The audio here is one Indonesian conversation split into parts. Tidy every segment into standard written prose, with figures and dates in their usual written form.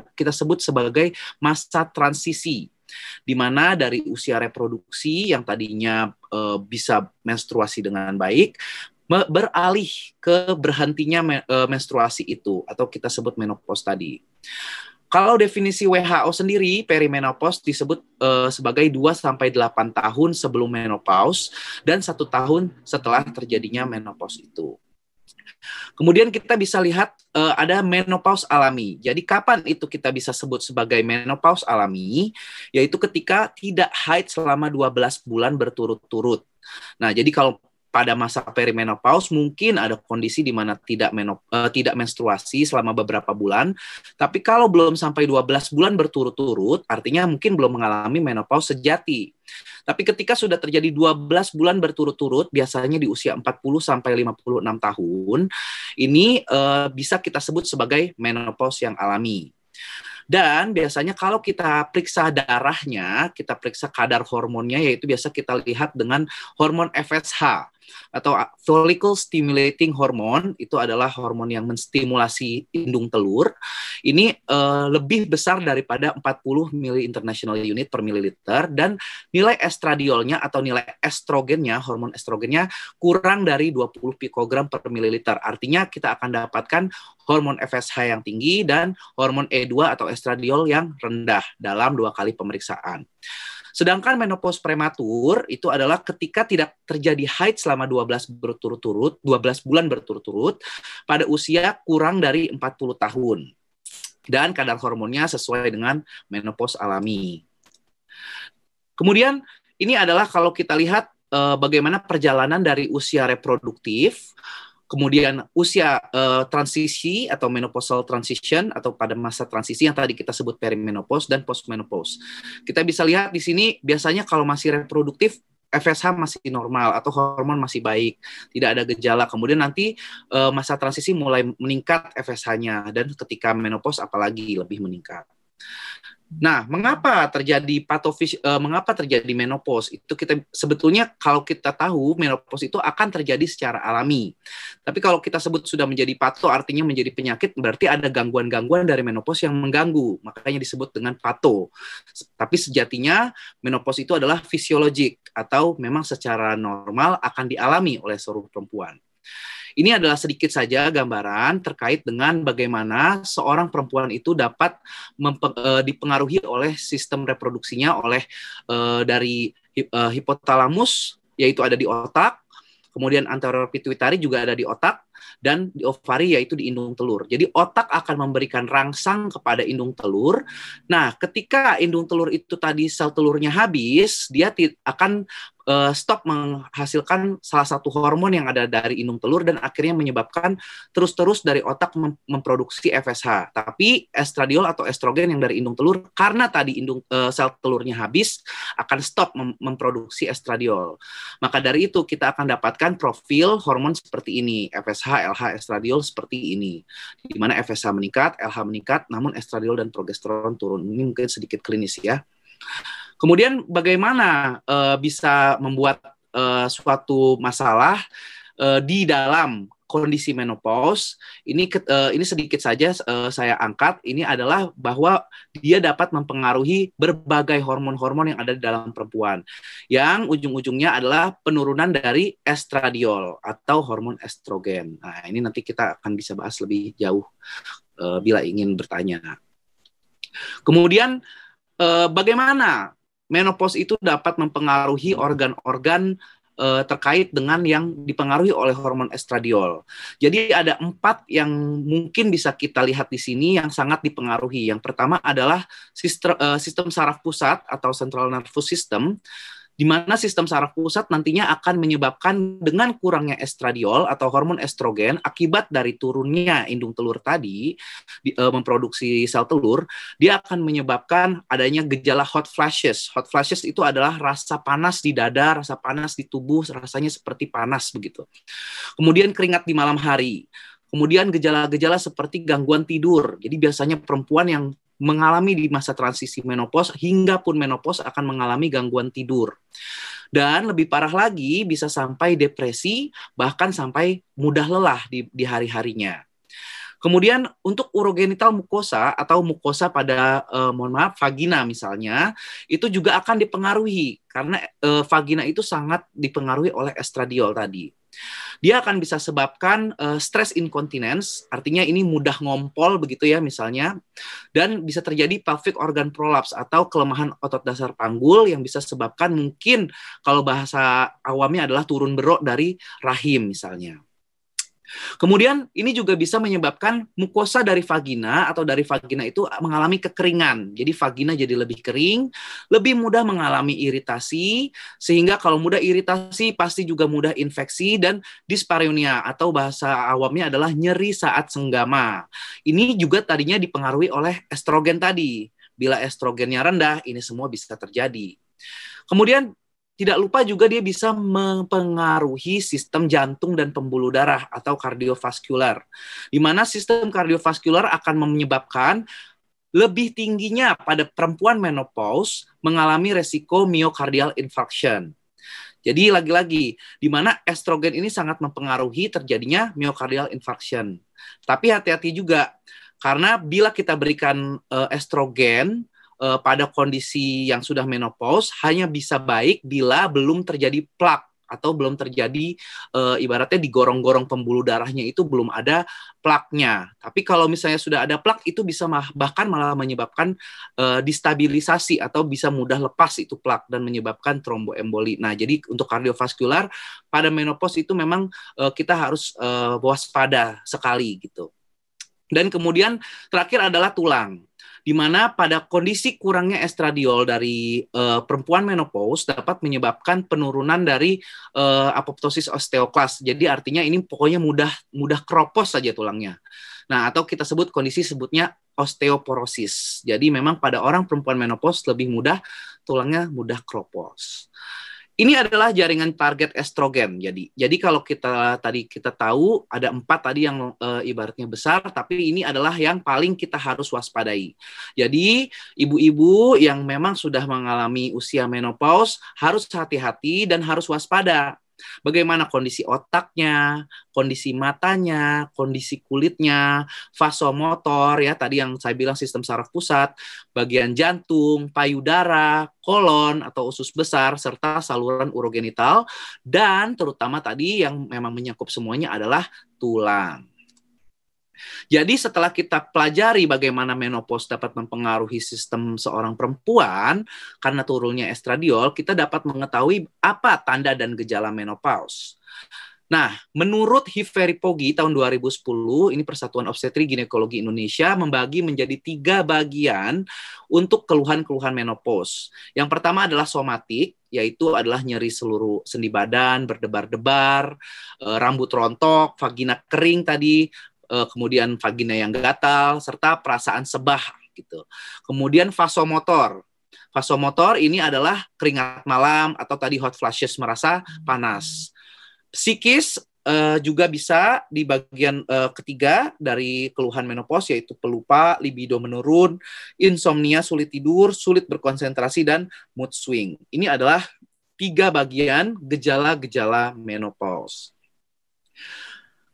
kita sebut sebagai masa transisi, di mana dari usia reproduksi yang tadinya bisa menstruasi dengan baik, beralih ke berhentinya menstruasi itu, atau kita sebut menopause tadi. Kalau definisi WHO sendiri, perimenopause disebut sebagai 2-8 tahun sebelum menopause dan 1 tahun setelah terjadinya menopause itu. Kemudian kita bisa lihat ada menopause alami. Jadi kapan itu kita bisa sebut sebagai menopause alami? Yaitu ketika tidak haid selama 12 bulan berturut-turut. Nah, jadi kalau pada masa perimenopause mungkin ada kondisi di mana tidak menstruasi selama beberapa bulan, tapi kalau belum sampai 12 bulan berturut-turut, artinya mungkin belum mengalami menopause sejati. Tapi ketika sudah terjadi 12 bulan berturut-turut, biasanya di usia 40-56 tahun, ini bisa kita sebut sebagai menopause yang alami. Dan biasanya kalau kita periksa darahnya, kita periksa kadar hormonnya, yaitu biasa kita lihat dengan hormon FSH atau follicle stimulating hormone. Itu adalah hormon yang menstimulasi indung telur. Ini lebih besar daripada 40 mili international unit per mililiter, dan nilai estradiolnya atau nilai estrogennya, hormon estrogennya kurang dari 20 pikogram per mililiter. Artinya kita akan dapatkan hormon FSH yang tinggi dan hormon E2 atau estradiol yang rendah dalam 2 kali pemeriksaan. Sedangkan menopause prematur itu adalah ketika tidak terjadi haid selama 12 bulan berturut-turut pada usia kurang dari 40 tahun. Dan kadar hormonnya sesuai dengan menopause alami. Kemudian ini adalah kalau kita lihat bagaimana perjalanan dari usia reproduktif, kemudian usia transisi atau menopausal transition atau pada masa transisi yang tadi kita sebut perimenopause dan postmenopause. Kita bisa lihat di sini biasanya kalau masih reproduktif FSH masih normal atau hormon masih baik, tidak ada gejala. Kemudian nanti masa transisi mulai meningkat FSH-nya, dan ketika menopause apalagi lebih meningkat. Nah, mengapa terjadi mengapa terjadi menopause? Itu kita sebetulnya kalau kita tahu menopause itu akan terjadi secara alami. Tapi kalau kita sebut sudah menjadi pato, artinya menjadi penyakit, berarti ada gangguan-gangguan dari menopause yang mengganggu. Makanya disebut dengan pato. Tapi sejatinya menopause itu adalah fisiologik atau memang secara normal akan dialami oleh seluruh perempuan. Ini adalah sedikit saja gambaran terkait dengan bagaimana seorang perempuan itu dapat dipengaruhi oleh sistem reproduksinya oleh dari hipotalamus, yaitu ada di otak, kemudian anterior pituitari juga ada di otak, dan di ovari yaitu di indung telur. Jadi otak akan memberikan rangsang kepada indung telur. Nah, ketika indung telur itu tadi sel telurnya habis, dia akan stop menghasilkan salah satu hormon yang ada dari indung telur, dan akhirnya menyebabkan terus-terus dari otak memproduksi FSH. Tapi estradiol atau estrogen yang dari indung telur, karena tadi sel telurnya habis, akan stop memproduksi estradiol. Maka dari itu kita akan dapatkan profil hormon seperti ini, FSH, LH, estradiol seperti ini, di mana FSH meningkat, LH meningkat, namun estradiol dan progesteron turun. Ini mungkin sedikit klinis ya. Kemudian bagaimana bisa membuat suatu masalah di dalam kondisi menopause? Ini sedikit saja saya angkat. Ini adalah bahwa dia dapat mempengaruhi berbagai hormon-hormon yang ada di dalam perempuan, yang ujung-ujungnya adalah penurunan dari estradiol atau hormon estrogen. Nah, ini nanti kita akan bisa bahas lebih jauh bila ingin bertanya. Kemudian bagaimana menopause itu dapat mempengaruhi organ-organ terkait dengan yang dipengaruhi oleh hormon estradiol. Jadi ada 4 yang mungkin bisa kita lihat di sini yang sangat dipengaruhi. Yang pertama adalah sistem saraf pusat atau central nervous system, di mana sistem saraf pusat nantinya akan menyebabkan dengan kurangnya estradiol atau hormon estrogen akibat dari turunnya indung telur tadi memproduksi sel telur, dia akan menyebabkan adanya gejala hot flashes. Hot flashes itu adalah rasa panas di dada, rasa panas di tubuh, rasanya seperti panas begitu. Kemudian keringat di malam hari. Kemudian gejala-gejala seperti gangguan tidur. Jadi biasanya perempuan yang mengalami di masa transisi menopause hingga pun menopause akan mengalami gangguan tidur. Dan lebih parah lagi bisa sampai depresi, bahkan sampai mudah lelah di hari-harinya. Kemudian untuk urogenital mukosa atau mukosa pada vagina misalnya, itu juga akan dipengaruhi karena vagina itu sangat dipengaruhi oleh estradiol tadi. Dia akan bisa sebabkan stress incontinence, artinya ini mudah ngompol begitu ya misalnya, dan bisa terjadi pelvic organ prolapse atau kelemahan otot dasar panggul yang bisa sebabkan mungkin kalau bahasa awamnya adalah turun berok dari rahim misalnya. Kemudian ini juga bisa menyebabkan mukosa dari vagina atau dari vagina itu mengalami kekeringan. Jadi vagina jadi lebih kering, lebih mudah mengalami iritasi, sehingga kalau mudah iritasi pasti juga mudah infeksi dan dispareunia atau bahasa awamnya adalah nyeri saat senggama. Ini juga tadinya dipengaruhi oleh estrogen tadi. Bila estrogennya rendah, ini semua bisa terjadi. Kemudian tidak lupa juga dia bisa mempengaruhi sistem jantung dan pembuluh darah atau kardiovaskular. Di mana sistem kardiovaskular akan menyebabkan lebih tingginya pada perempuan menopause mengalami resiko myocardial infarction. Jadi lagi-lagi, di mana estrogen ini sangat mempengaruhi terjadinya myocardial infarction. Tapi hati-hati juga, karena bila kita berikan estrogen pada kondisi yang sudah menopause hanya bisa baik bila belum terjadi plak atau belum terjadi ibaratnya di gorong-gorong pembuluh darahnya itu belum ada plaknya. Tapi kalau misalnya sudah ada plak itu bisa bahkan malah menyebabkan distabilisasi atau bisa mudah lepas itu plak dan menyebabkan tromboemboli. Nah, jadi untuk kardiovaskular pada menopause itu memang kita harus waspada sekali gitu. Dan kemudian terakhir adalah tulang, di mana pada kondisi kurangnya estradiol dari perempuan menopause dapat menyebabkan penurunan dari apoptosis osteoklas. Jadi artinya ini pokoknya mudah keropos saja tulangnya. Nah, atau kita sebut kondisi sebutnya osteoporosis. Jadi memang pada orang perempuan menopause lebih mudah tulangnya mudah keropos. Ini adalah jaringan target estrogen. Jadi kalau kita tahu ada 4 tadi yang ibaratnya besar, tapi ini adalah yang paling kita harus waspadai. Jadi ibu-ibu yang memang sudah mengalami usia menopause harus hati-hati dan harus waspada. Bagaimana kondisi otaknya, kondisi matanya, kondisi kulitnya, vasomotor ya tadi yang saya bilang sistem saraf pusat, bagian jantung, payudara, kolon atau usus besar serta saluran urogenital dan terutama tadi yang memang menyangkut semuanya adalah tulang. Jadi setelah kita pelajari bagaimana menopause dapat mempengaruhi sistem seorang perempuan karena turunnya estradiol, kita dapat mengetahui apa tanda dan gejala menopause. Nah, menurut Hiveri-Poggi tahun 2010, ini Persatuan Obstetri Ginekologi Indonesia membagi menjadi 3 bagian untuk keluhan-keluhan menopause. Yang pertama adalah somatik, yaitu adalah nyeri seluruh sendi badan, berdebar-debar, rambut rontok, vagina kering tadi, kemudian vagina yang gatal, serta perasaan sebah gitu. Kemudian vasomotor. Vasomotor ini adalah keringat malam atau tadi hot flashes, merasa panas. Psikis juga bisa di bagian ketiga dari keluhan menopause, yaitu pelupa, libido menurun, insomnia, sulit tidur, sulit berkonsentrasi, dan mood swing. Ini adalah 3 bagian gejala-gejala menopause.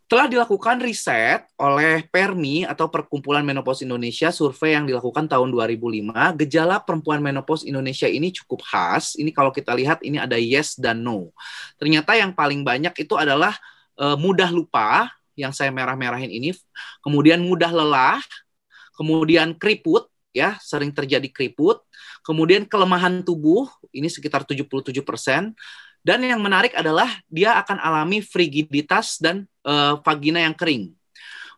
Telah dilakukan riset oleh PERMI atau Perkumpulan Menopause Indonesia, survei yang dilakukan tahun 2005, gejala perempuan menopause Indonesia ini cukup khas. Ini kalau kita lihat ini ada yes dan no. Ternyata yang paling banyak itu adalah mudah lupa, yang saya merah-merahin ini, kemudian mudah lelah, kemudian keriput, ya sering terjadi keriput, kemudian kelemahan tubuh, ini sekitar 77%, dan yang menarik adalah dia akan alami frigiditas dan vagina yang kering.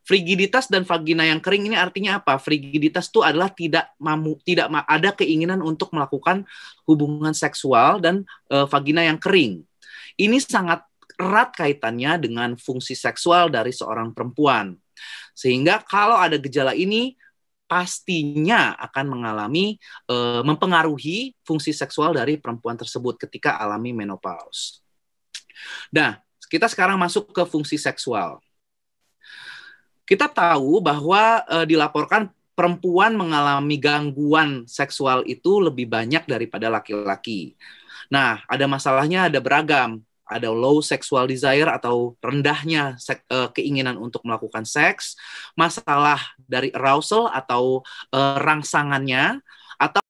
Frigiditas dan vagina yang kering ini artinya apa? Frigiditas itu adalah tidak ada keinginan untuk melakukan hubungan seksual, dan vagina yang kering. Ini sangat erat kaitannya dengan fungsi seksual dari seorang perempuan. Sehingga kalau ada gejala ini pastinya akan mengalami mempengaruhi fungsi seksual dari perempuan tersebut ketika alami menopause. Nah, kita sekarang masuk ke fungsi seksual. Kita tahu bahwa dilaporkan perempuan mengalami gangguan seksual itu lebih banyak daripada laki-laki. Nah, ada masalahnya, ada beragam. ada low sexual desire atau rendahnya keinginan untuk melakukan seks, masalah dari arousal atau rangsangannya, atau